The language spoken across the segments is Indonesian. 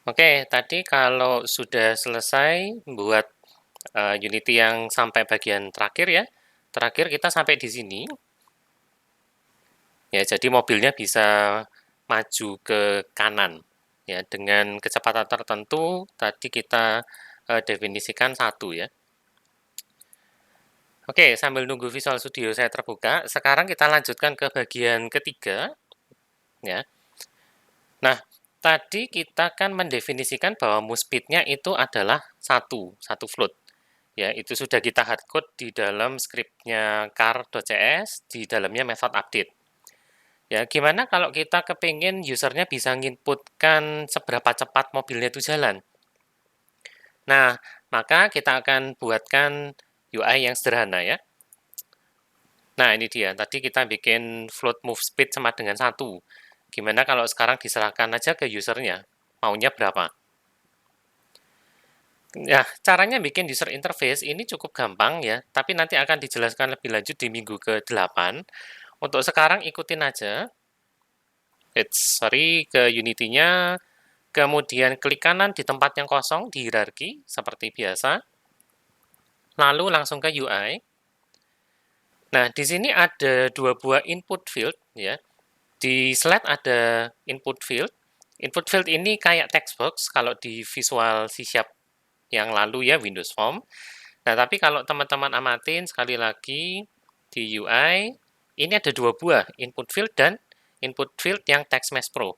Oke, tadi kalau sudah selesai buat Unity yang sampai bagian terakhir ya. Terakhir kita sampai di sini. Ya, jadi mobilnya bisa maju ke kanan ya dengan kecepatan tertentu. Tadi kita definisikan 1 ya. Oke, sambil nunggu Visual Studio saya terbuka, sekarang kita lanjutkan ke bagian ketiga ya. Nah, tadi kita kan mendefinisikan bahwa move speed-nya itu adalah satu float. Ya, itu sudah kita hardcode di dalam scriptnya car.cs, di dalamnya method update. Ya, gimana kalau kita kepingin usernya bisa nginputkan seberapa cepat mobilnya itu jalan? Nah, maka kita akan buatkan UI yang sederhana ya. Nah, ini dia. Tadi kita bikin float move speed sama dengan 1. Gimana kalau sekarang diserahkan aja ke usernya? Maunya berapa? Ya, caranya bikin user interface ini cukup gampang ya, tapi nanti akan dijelaskan lebih lanjut di minggu ke-8. Untuk sekarang ikutin aja. Ke Unity-nya, kemudian klik kanan di tempat yang kosong di hierarki, seperti biasa. Lalu langsung ke UI. Nah, di sini ada 2 buah input field ya. Di slide ada input field. Input field ini kayak text box kalau di Visual C# yang lalu ya, Windows Form. Nah, tapi kalau teman-teman amatin, sekali lagi, di UI, ini ada 2 buah, input field dan input field yang Text Mesh Pro.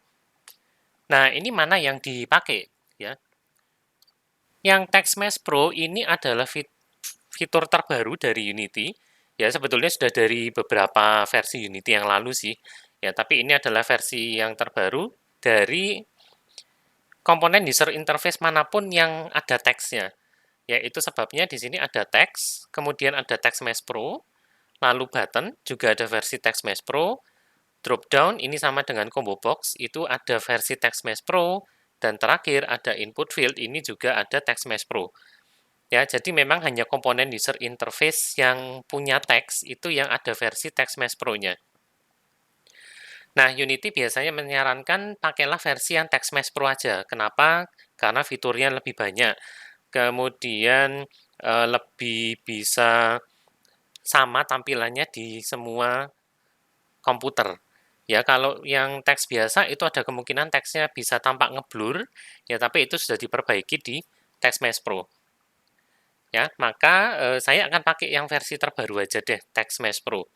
Nah, ini mana yang dipakai? Ya. Yang Text Mesh Pro ini adalah fitur terbaru dari Unity. Ya, sebetulnya sudah dari beberapa versi Unity yang lalu sih. Ya, tapi ini adalah versi yang terbaru dari komponen user interface manapun yang ada teksnya. Ya, itu sebabnya di sini ada teks, kemudian ada Text Mesh Pro, lalu button, juga ada versi Text Mesh Pro, drop down ini sama dengan combo box, itu ada versi Text Mesh Pro, dan terakhir ada input field, ini juga ada Text Mesh Pro. Ya, jadi memang hanya komponen user interface yang punya teks, itu yang ada versi Text Mesh Pro-nya. Nah, Unity biasanya menyarankan pakailah versi yang Text Mesh Pro aja. Kenapa? Karena fiturnya lebih banyak. Kemudian lebih bisa sama tampilannya di semua komputer. Ya, kalau yang teks biasa itu ada kemungkinan teksnya bisa tampak ngeblur, ya tapi itu sudah diperbaiki di Text Mesh Pro. Ya, maka saya akan pakai yang versi terbaru aja deh, Text Mesh Pro.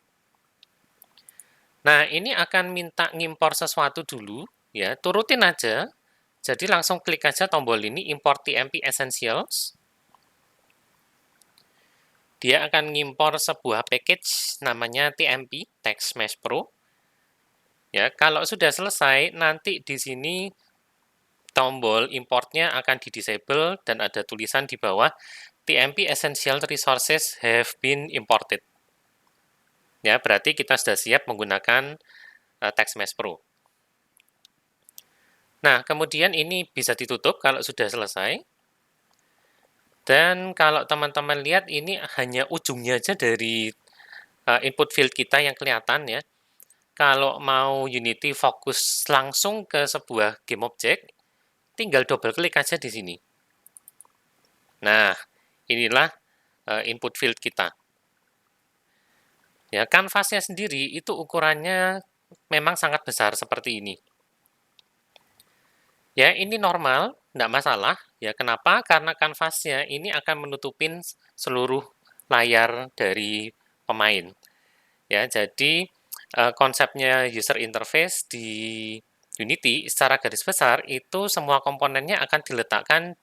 Nah, ini akan minta ngimpor sesuatu dulu, ya, turutin aja. Jadi langsung klik aja tombol ini, import TMP Essentials. Dia akan ngimpor sebuah package namanya TMP, Text Mesh Pro. Ya, kalau sudah selesai, nanti di sini tombol importnya akan di-disable dan ada tulisan di bawah TMP Essential Resources have been imported. Ya, berarti kita sudah siap menggunakan Text Mesh Pro. Nah, kemudian ini bisa ditutup kalau sudah selesai. Dan kalau teman-teman lihat ini hanya ujungnya aja dari input field kita yang kelihatan ya. Kalau mau Unity fokus langsung ke sebuah game object, tinggal double klik aja di sini. Nah, inilah input field kita. Ya, kanvasnya sendiri itu ukurannya memang sangat besar seperti ini. Ya, ini normal, tidak masalah. Ya, kenapa? Karena kanvasnya ini akan menutupin seluruh layar dari pemain. Ya, jadi konsepnya user interface di Unity secara garis besar itu semua komponennya akan diletakkan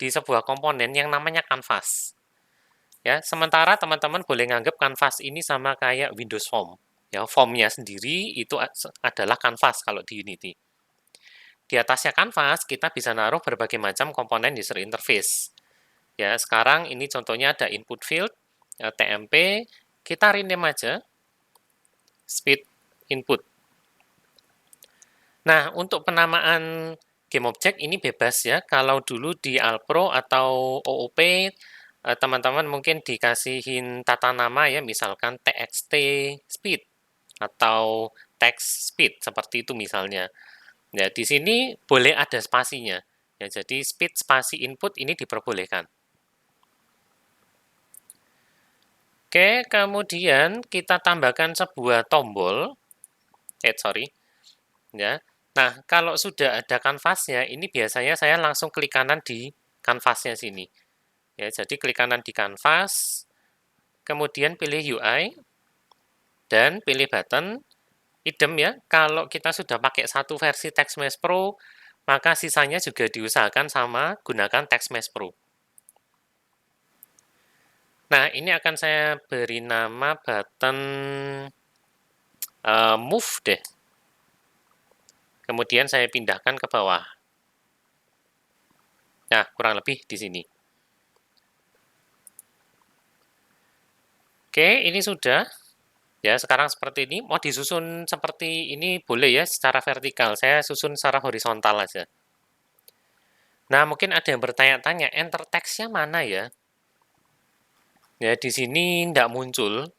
di sebuah komponen yang namanya kanvas. Ya, sementara teman-teman boleh nganggap kanvas ini sama kayak Windows Form. Ya, formnya sendiri itu adalah kanvas kalau di Unity. Di atasnya kanvas, kita bisa naruh berbagai macam komponen user interface. Ya, sekarang ini contohnya ada input field, TMP, kita rename aja, speed input. Nah, untuk penamaan game object ini bebas ya. Kalau dulu di Alpro atau OOP, teman-teman mungkin dikasihin tata nama ya, misalkan TXT speed atau text speed, seperti itu misalnya. Ya, di sini boleh ada spasinya. Ya, jadi speed spasi input ini diperbolehkan. Oke, kemudian kita tambahkan sebuah tombol. Ya. Nah, kalau sudah ada kanvasnya, ini biasanya saya langsung klik kanan di kanvasnya sini. Ya, jadi klik kanan di kanvas, kemudian pilih UI, dan pilih button. Idem ya, kalau kita sudah pakai satu versi TextMesh Pro, maka sisanya juga diusahakan sama gunakan TextMesh Pro. Nah, ini akan saya beri nama button Move deh. Kemudian saya pindahkan ke bawah. Nah, kurang lebih di sini. Oke, ini sudah. Ya, sekarang seperti ini. Mau disusun seperti ini boleh ya, secara vertikal. Saya susun secara horizontal aja. Nah, mungkin ada yang bertanya-tanya, enter text-nya mana ya? Ya, di sini tidak muncul.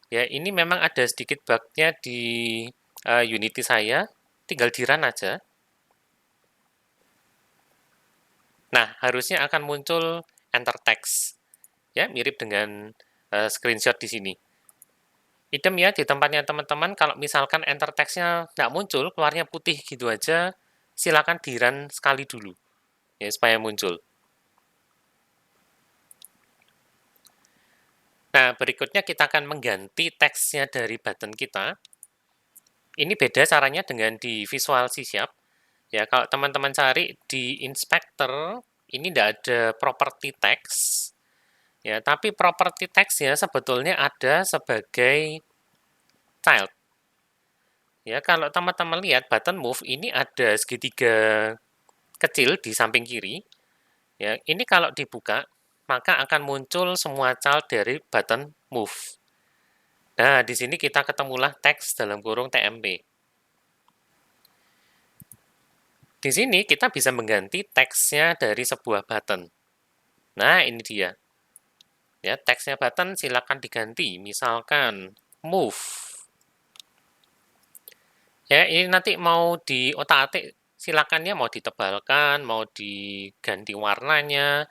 Ya, ini memang ada sedikit bug-nya di Unity saya. Tinggal di-run aja. Nah, harusnya akan muncul enter text. Ya, mirip dengan screenshot di sini. Idem ya, di tempatnya teman-teman, kalau misalkan enter text-nya nggak muncul, keluarnya putih gitu aja, silakan di-run sekali dulu, ya, supaya muncul. Nah, berikutnya kita akan mengganti teksnya dari button kita. Ini beda caranya dengan di Visual C#. Ya, kalau teman-teman cari di Inspector, ini tidak ada property text. Ya, tapi property text ya sebetulnya ada sebagai child. Ya, kalau teman-teman lihat button move ini ada segitiga kecil di samping kiri. Ya, ini kalau dibuka, maka akan muncul semua child dari button move. Nah, di sini kita ketemulah teks dalam kurung TMP. Di sini kita bisa mengganti teksnya dari sebuah button. Nah, ini dia. Ya, teksnya button silakan diganti. Misalkan move. Ya, ini nanti mau di otak-atik silakan ya, mau ditebalkan, mau diganti warnanya,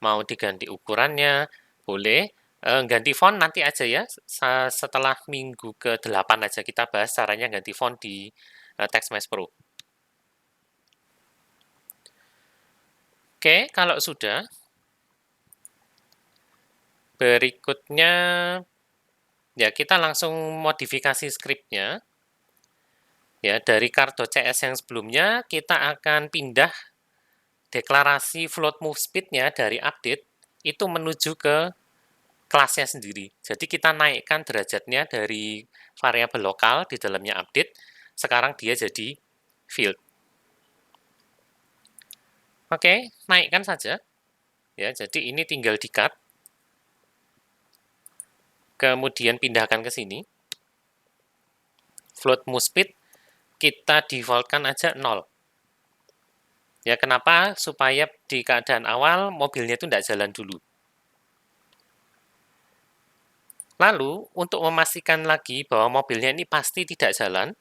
mau diganti ukurannya, boleh. Ganti font nanti aja ya, setelah minggu ke-8 aja kita bahas caranya ganti font di TextMesh Pro. Oke, kalau sudah, berikutnya ya kita langsung modifikasi scriptnya. Ya, dari card.cs yang sebelumnya kita akan pindah deklarasi float move speed-nya dari update itu menuju ke kelasnya sendiri. Jadi kita naikkan derajatnya dari variabel lokal di dalamnya update, sekarang dia jadi field. Oke, naikkan saja. Ya, jadi ini tinggal di-cut. Kemudian pindahkan ke sini. Float move speed kita defaultkan aja 0. Ya, kenapa? Supaya di keadaan awal mobilnya itu tidak jalan dulu. Lalu, untuk memastikan lagi bahwa mobilnya ini pasti tidak jalan,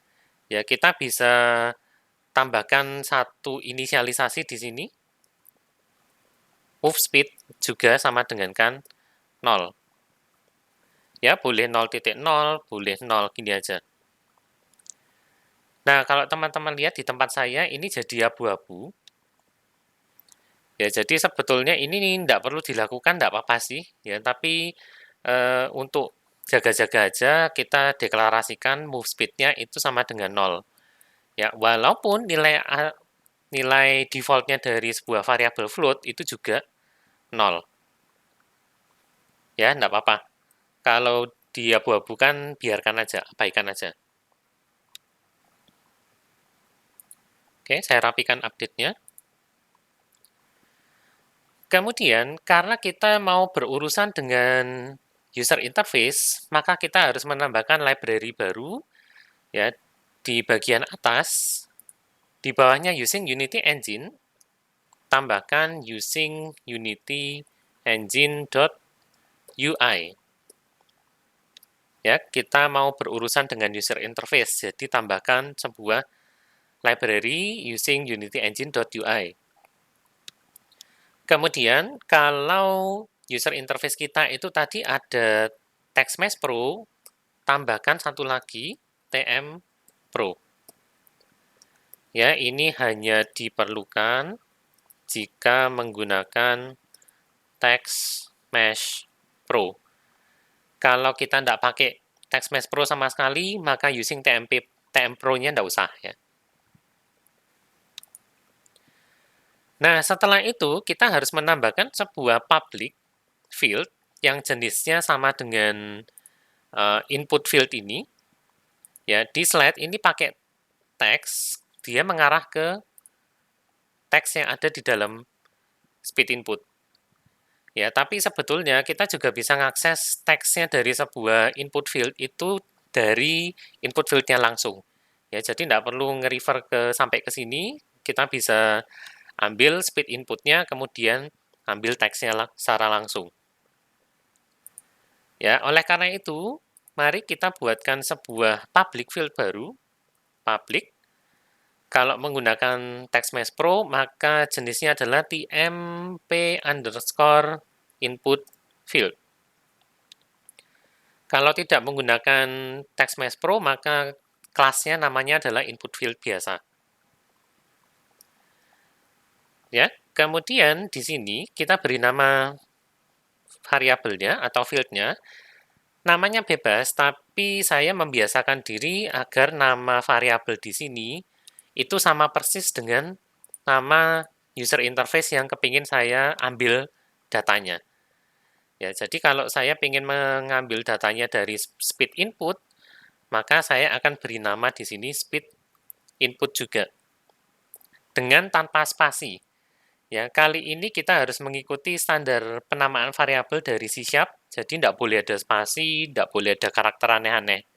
ya kita bisa tambahkan satu inisialisasi di sini. Move speed juga sama dengan kan 0. Ya, boleh 0.0, boleh 0, gini aja. Nah, kalau teman-teman lihat di tempat saya, ini jadi abu-abu. Ya, jadi sebetulnya ini tidak perlu dilakukan, tidak apa-apa sih. Ya, tapi untuk jaga-jaga aja, kita deklarasikan move speed-nya itu sama dengan 0. Ya, walaupun nilai default-nya dari sebuah variabel float itu juga 0. Ya, tidak apa-apa. Kalau diabu-abukan, biarkan aja, abaikan aja. Oke, saya rapikan update-nya. Kemudian, karena kita mau berurusan dengan user interface, maka kita harus menambahkan library baru ya di bagian atas. Di bawahnya using Unity Engine, tambahkan using Unity Engine.ui. Ya, kita mau berurusan dengan user interface, jadi tambahkan sebuah library using Unity Engine.ui. Kemudian kalau user interface kita itu tadi ada TextMesh Pro, tambahkan satu lagi TM Pro. Ya, ini hanya diperlukan jika menggunakan TextMesh Pro. Kalau kita tidak pakai TextMesh Pro sama sekali, maka using TM Pro-nya tidak usah ya. Nah, setelah itu kita harus menambahkan sebuah public field yang jenisnya sama dengan input field ini. Ya, di slide ini pakai teks, dia mengarah ke teks yang ada di dalam speed input. Ya, tapi sebetulnya kita juga bisa mengakses teksnya dari sebuah input field itu dari input field-nya langsung. Ya, jadi tidak perlu nge-refer sampai ke sini, kita bisa ambil speed input-nya, kemudian ambil teksnya secara langsung. Ya, oleh karena itu, mari kita buatkan sebuah public field baru, public. Kalau menggunakan TextMesh Pro, maka jenisnya adalah tmp_input field. Kalau tidak menggunakan TextMesh Pro, maka kelasnya namanya adalah input field biasa. Ya, kemudian di sini kita beri nama variabelnya atau fieldnya. Namanya bebas, tapi saya membiasakan diri agar nama variabel di sini itu sama persis dengan nama user interface yang kepingin saya ambil datanya. Ya, jadi kalau saya ingin mengambil datanya dari speed input, maka saya akan beri nama di sini speed input juga, dengan tanpa spasi. Ya, kali ini kita harus mengikuti standar penamaan variabel dari C#, jadi tidak boleh ada spasi, tidak boleh ada karakter aneh-aneh.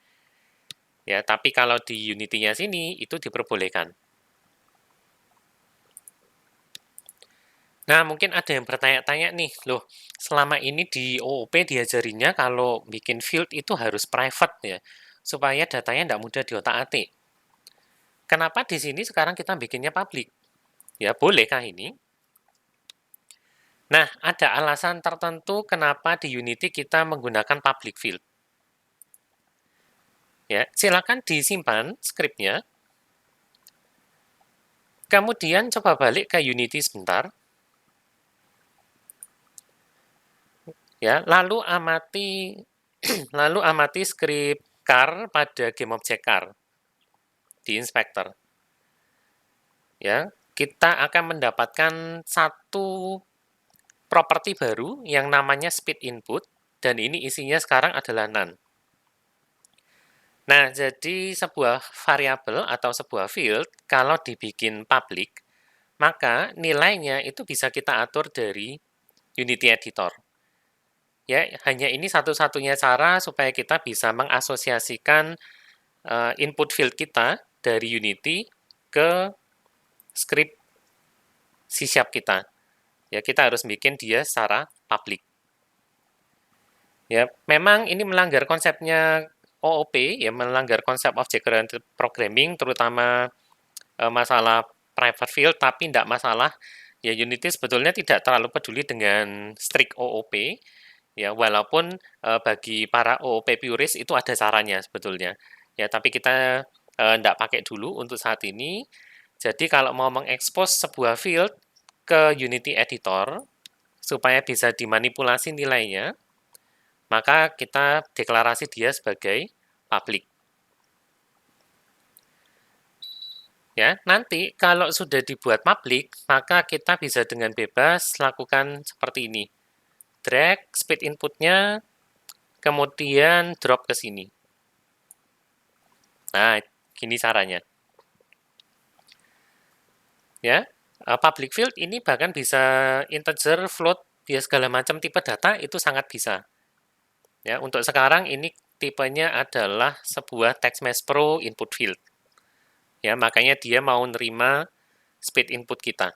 Ya, tapi kalau di Unity-nya sini, itu diperbolehkan. Nah, mungkin ada yang bertanya-tanya nih, loh, selama ini di OOP diajarinya kalau bikin field itu harus private ya, supaya datanya tidak mudah diotak-atik. Kenapa di sini sekarang kita bikinnya public? Ya, bolehkah ini? Nah, ada alasan tertentu kenapa di Unity kita menggunakan public field. Ya, silakan disimpan skripnya. Kemudian coba balik ke Unity sebentar. Ya, lalu amati skrip car pada GameObject_car di inspector. Ya, kita akan mendapatkan satu properti baru yang namanya speed input, dan ini isinya sekarang adalah none. Nah, jadi sebuah variabel atau sebuah field, kalau dibikin public, maka nilainya itu bisa kita atur dari Unity Editor. Ya, hanya ini satu-satunya cara supaya kita bisa mengasosiasikan input field kita dari Unity ke script C# kita. Ya, kita harus bikin dia secara public. Ya, memang ini melanggar konsepnya OOP, ya melanggar konsep Object-Oriented Programming, terutama masalah private field, tapi tidak masalah. Ya, Unity sebetulnya tidak terlalu peduli dengan strict OOP, ya walaupun bagi para OOP purist itu ada caranya sebetulnya. Ya, tapi kita tidak pakai dulu untuk saat ini. Jadi kalau mau mengekspos sebuah field ke Unity Editor supaya bisa dimanipulasi nilainya, maka kita deklarasi dia sebagai public. Ya, nanti kalau sudah dibuat public, maka kita bisa dengan bebas lakukan seperti ini. Drag speed inputnya, kemudian drop ke sini. Nah, gini caranya. Ya, public field ini bahkan bisa integer, float, dia segala macam tipe data itu sangat bisa. Ya, untuk sekarang ini tipenya adalah sebuah TextMesh Pro input field. Ya, makanya dia mau nerima speed input kita.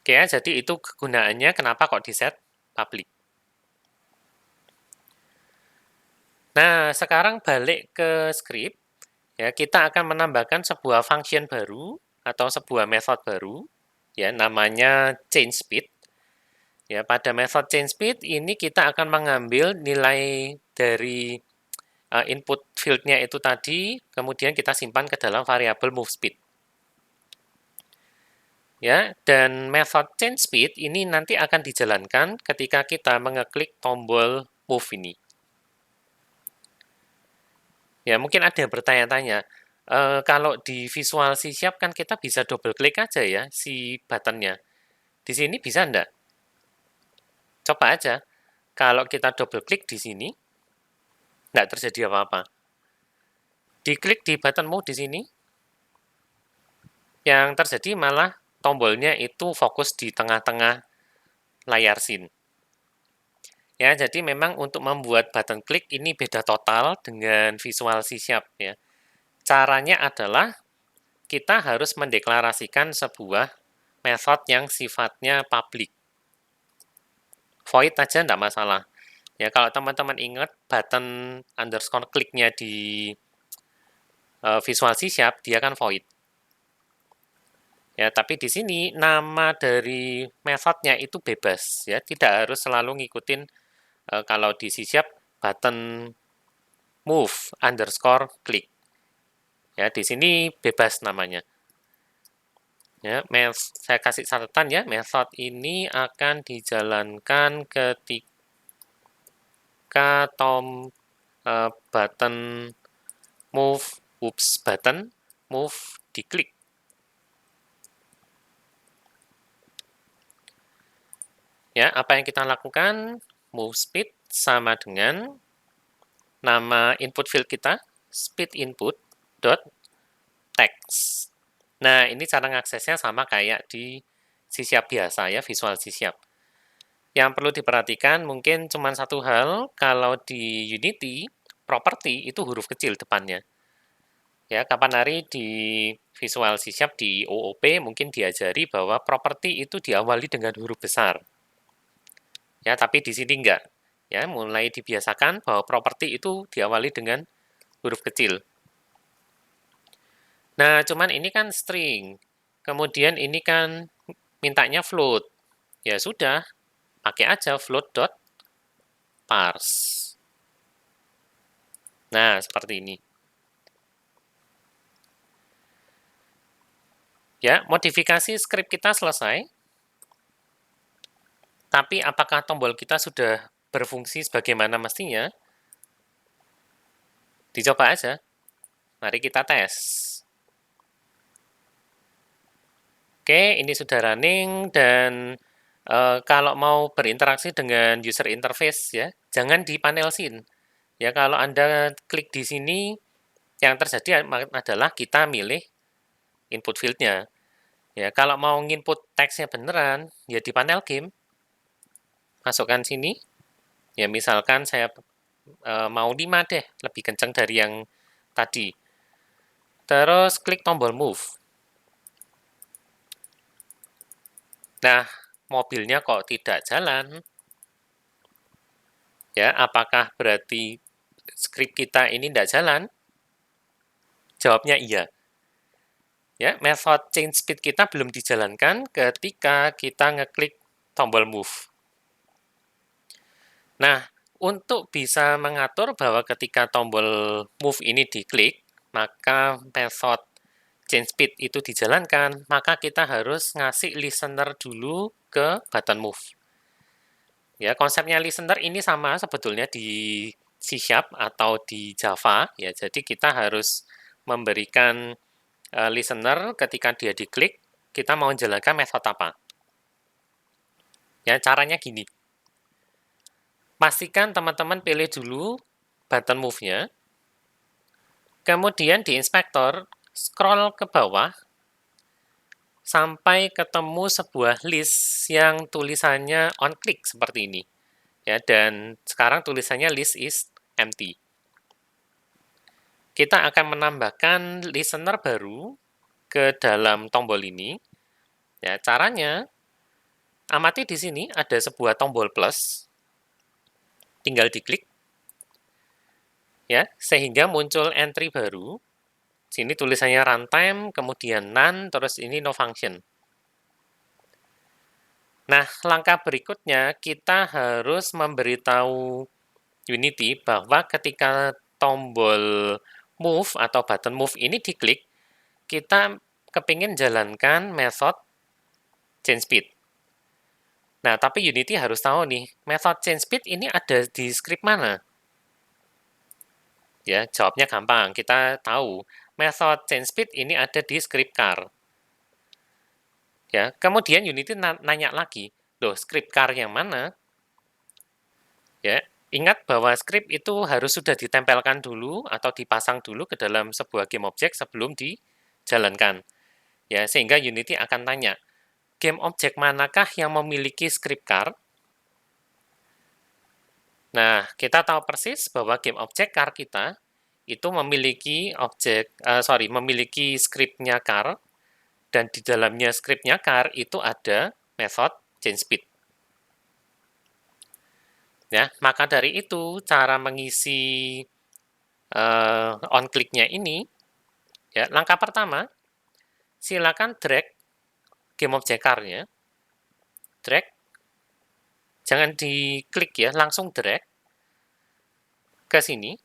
Oke ya, jadi itu kegunaannya kenapa kok di-set public. Nah, sekarang balik ke script. Ya, kita akan menambahkan sebuah function baru atau sebuah method baru, ya, namanya change speed. Ya, pada method change speed ini kita akan mengambil nilai dari input field-nya itu tadi, kemudian kita simpan ke dalam variabel move speed. Ya, dan method change speed ini nanti akan dijalankan ketika kita mengeklik tombol move ini. Ya, mungkin ada yang bertanya-tanya, kalau di Visual C# kan kita bisa double klik aja ya si button-nya. Di sini bisa enggak? Coba aja. Kalau kita double klik di sini, enggak terjadi apa-apa. Diklik di button move di sini, yang terjadi malah tombolnya itu fokus di tengah-tengah layar scene. Ya, jadi memang untuk membuat button klik ini beda total dengan Visual C# ya. Caranya adalah kita harus mendeklarasikan sebuah method yang sifatnya public. Void aja enggak masalah. Ya, kalau teman-teman ingat button underscore kliknya di Visual C# dia kan void. Ya, tapi di sini nama dari methodnya itu bebas ya, tidak harus selalu ngikutin kalau di C# button move underscore klik. Ya, di sini bebas namanya. Ya, saya kasih catatan ya, method ini akan dijalankan ketika button move diklik. Ya, apa yang kita lakukan? Move speed sama dengan nama input field kita, speed input dot text. Nah, ini cara ngaksesnya sama kayak di C# biasa ya, Visual C#. Yang perlu diperhatikan mungkin cuma satu hal, kalau di Unity, property itu huruf kecil depannya. Ya, kapan hari di Visual C# di OOP mungkin diajari bahwa property itu diawali dengan huruf besar. Ya, tapi di sini enggak. Ya, mulai dibiasakan bahwa properti itu diawali dengan huruf kecil. Nah, cuman ini kan string. Kemudian ini kan mintanya float. Ya sudah, pakai aja float.parse. Nah, seperti ini. Ya, modifikasi script kita selesai. Tapi apakah tombol kita sudah berfungsi sebagaimana mestinya? Dicoba aja. Mari kita tes. Oke, ini sudah running dan kalau mau berinteraksi dengan user interface ya, jangan di panel scene. Ya, kalau Anda klik di sini, yang terjadi adalah kita milih input field-nya. Ya, kalau mau nginput teksnya beneran, ya di panel game. Masukkan sini. Ya, misalkan saya mau 5 deh, lebih kencang dari yang tadi. Terus klik tombol move. Nah, mobilnya kok tidak jalan? Ya, apakah berarti script kita ini tidak jalan? Jawabnya iya. Ya, method change speed kita belum dijalankan ketika kita ngeklik tombol move. Nah, untuk bisa mengatur bahwa ketika tombol move ini diklik, maka method change speed itu dijalankan, maka kita harus ngasih listener dulu ke button move. Ya, konsepnya listener ini sama sebetulnya di C# atau di Java, ya. Jadi kita harus memberikan listener ketika dia diklik, kita mau menjalankan method apa. Ya, caranya gini. Pastikan teman-teman pilih dulu button move-nya. Kemudian di inspektor, scroll ke bawah sampai ketemu sebuah list yang tulisannya on click seperti ini. Ya, dan sekarang tulisannya list is empty. Kita akan menambahkan listener baru ke dalam tombol ini. Ya, caranya amati di sini ada sebuah tombol plus. Tinggal diklik. Ya, sehingga muncul entry baru. Sini tulisannya runtime, kemudian none, terus ini no function. Nah, langkah berikutnya kita harus memberitahu Unity bahwa ketika tombol move atau button move ini diklik, kita kepingin jalankan method change speed. Nah, tapi Unity harus tahu nih, method change speed ini ada di script mana? Ya, jawabnya gampang. Kita tahu method change speed ini ada di script car. Ya, kemudian Unity nanya lagi, loh, script car yang mana? Ya, ingat bahwa script itu harus sudah ditempelkan dulu atau dipasang dulu ke dalam sebuah game object sebelum dijalankan. Ya, sehingga Unity akan tanya, game object manakah yang memiliki script car? Nah, kita tahu persis bahwa game object car kita itu memiliki memiliki script-nya car, dan di dalamnya script-nya car itu ada method change speed. Ya, maka dari itu cara mengisi on click-nya ini, ya, langkah pertama, silakan drag game object car-nya, drag, jangan diklik ya, langsung drag ke sini,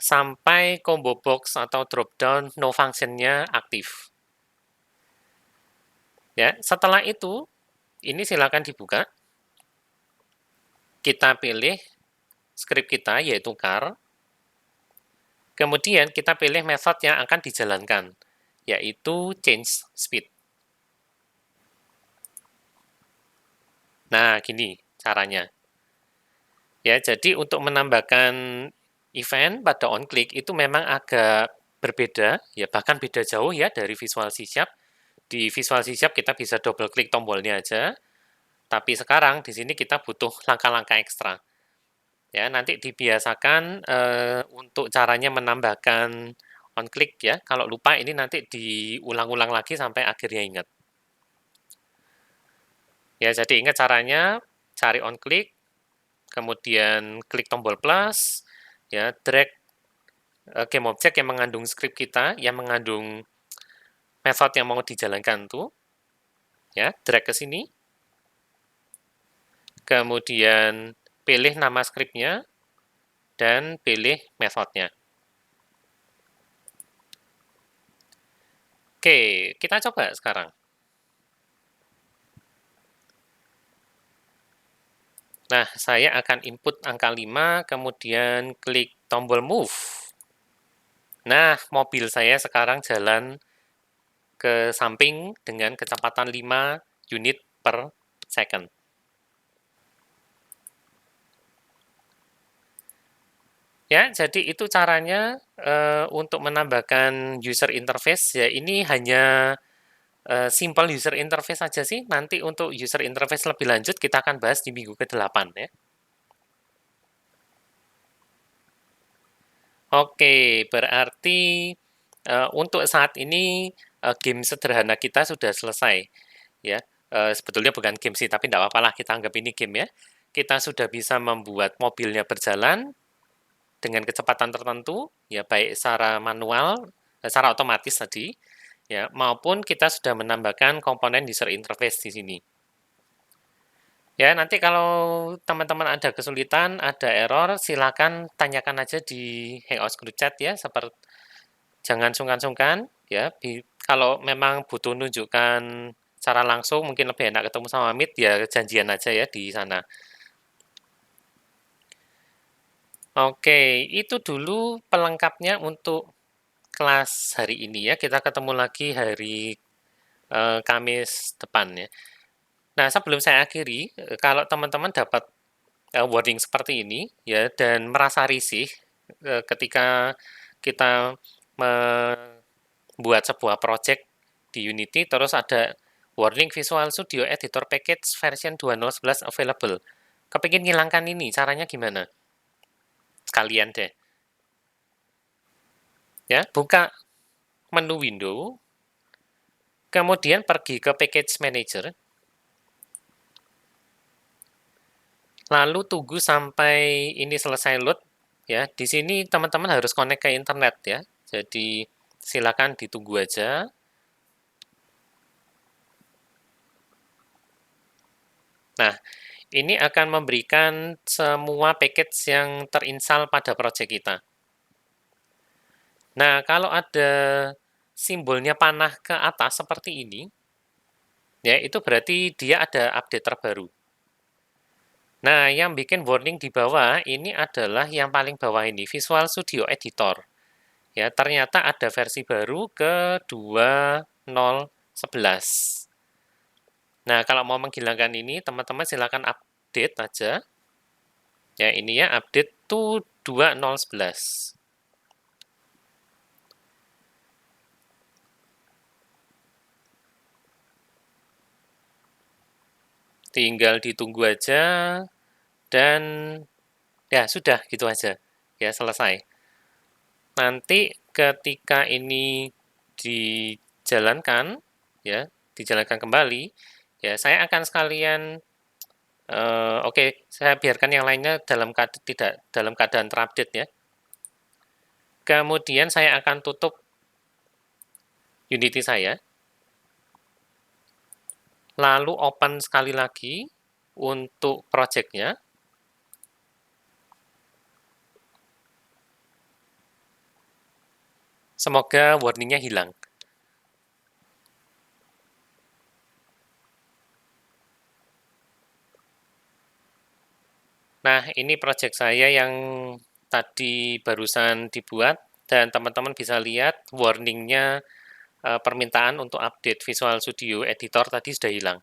sampai combo box atau drop down no function-nya aktif. Ya, setelah itu, ini silakan dibuka. Kita pilih script kita, yaitu car. Kemudian kita pilih method yang akan dijalankan, yaitu change speed. Nah, gini caranya. Ya, jadi untuk menambahkan event pada onClick itu memang agak berbeda, ya bahkan beda jauh ya dari Visual C#. Di Visual C# kita bisa double klik tombolnya aja, tapi sekarang di sini kita butuh langkah-langkah ekstra. Ya, nanti dibiasakan untuk caranya menambahkan onClick ya. Kalau lupa ini nanti diulang-ulang lagi sampai akhirnya ingat. Ya, jadi ingat caranya, cari onClick, kemudian klik tombol plus, ya, drag game object yang mengandung script kita, yang mengandung method yang mau dijalankan tuh, ya, drag ke sini, kemudian pilih nama scriptnya, dan pilih methodnya. Oke, kita coba sekarang. Nah, saya akan input angka 5, kemudian klik tombol move. Nah, mobil saya sekarang jalan ke samping dengan kecepatan 5 unit per second. Ya, jadi itu caranya untuk menambahkan user interface. Ya, ini hanya simple user interface saja sih. Nanti untuk user interface lebih lanjut kita akan bahas di minggu ke-8 ya. Oke, berarti untuk saat ini game sederhana kita sudah selesai ya. Sebetulnya bukan game sih, tapi tidak apa-apa lah, kita anggap ini game ya. Kita sudah bisa membuat mobilnya berjalan dengan kecepatan tertentu, ya baik secara manual, secara otomatis tadi, ya maupun kita sudah menambahkan komponen user interface di sini. Ya, nanti kalau teman-teman ada kesulitan, ada error, silakan tanyakan aja di Hangouts Group Chat ya, jangan sungkan-sungkan ya. Kalau memang butuh nunjukkan secara langsung, mungkin lebih enak ketemu sama Meet, ya janjian aja ya di sana. Oke, itu dulu pelengkapnya untuk kelas hari ini ya. Kita ketemu lagi hari Kamis depan ya. Nah, sebelum saya akhiri, kalau teman-teman dapat wording seperti ini ya dan merasa risih ketika kita membuat sebuah project di Unity terus ada warning Visual Studio Editor Package version 2011 available. Kepingin ngilangkan ini, caranya gimana? Sekalian deh. Ya, buka menu window, kemudian pergi ke Package Manager, lalu tunggu sampai ini selesai load. Ya, di sini teman-teman harus connect ke internet ya. Jadi silakan ditunggu aja. Nah, ini akan memberikan semua package yang terinstall pada project kita. Nah, kalau ada simbolnya panah ke atas seperti ini, ya itu berarti dia ada update terbaru. Nah, yang bikin warning di bawah ini adalah yang paling bawah ini, Visual Studio Editor. Ya, ternyata ada versi baru ke 2.0.11. Nah, kalau mau menghilangkan ini, teman-teman silakan update aja. Ya, ini ya, update to 2.0.11. Tinggal ditunggu aja, dan ya sudah, gitu aja. Ya, selesai. Nanti ketika ini dijalankan, ya, dijalankan kembali, ya saya akan sekalian, oke, saya biarkan yang lainnya tidak dalam keadaan terupdate ya. Kemudian saya akan tutup Unity saya, lalu open sekali lagi untuk project-nya. Semoga warning-nya hilang. Nah, ini project saya yang tadi barusan dibuat, dan teman-teman bisa lihat warning-nya, permintaan untuk update Visual Studio Editor tadi sudah hilang.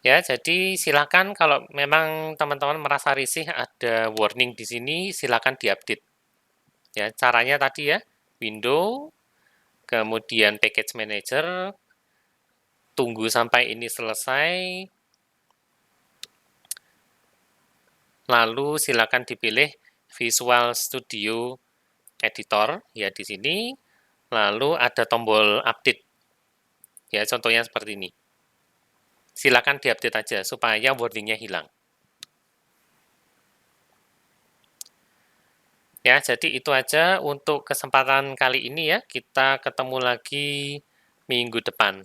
Ya, jadi silakan kalau memang teman-teman merasa risih ada warning di sini, silakan diupdate. Ya, caranya tadi ya, window, kemudian package manager, tunggu sampai ini selesai, lalu silakan dipilih Visual Studio Editor ya di sini, lalu ada tombol update. Ya, contohnya seperti ini. Silakan diupdate aja supaya warning-nya hilang. Ya, jadi itu aja untuk kesempatan kali ini ya. Kita ketemu lagi minggu depan.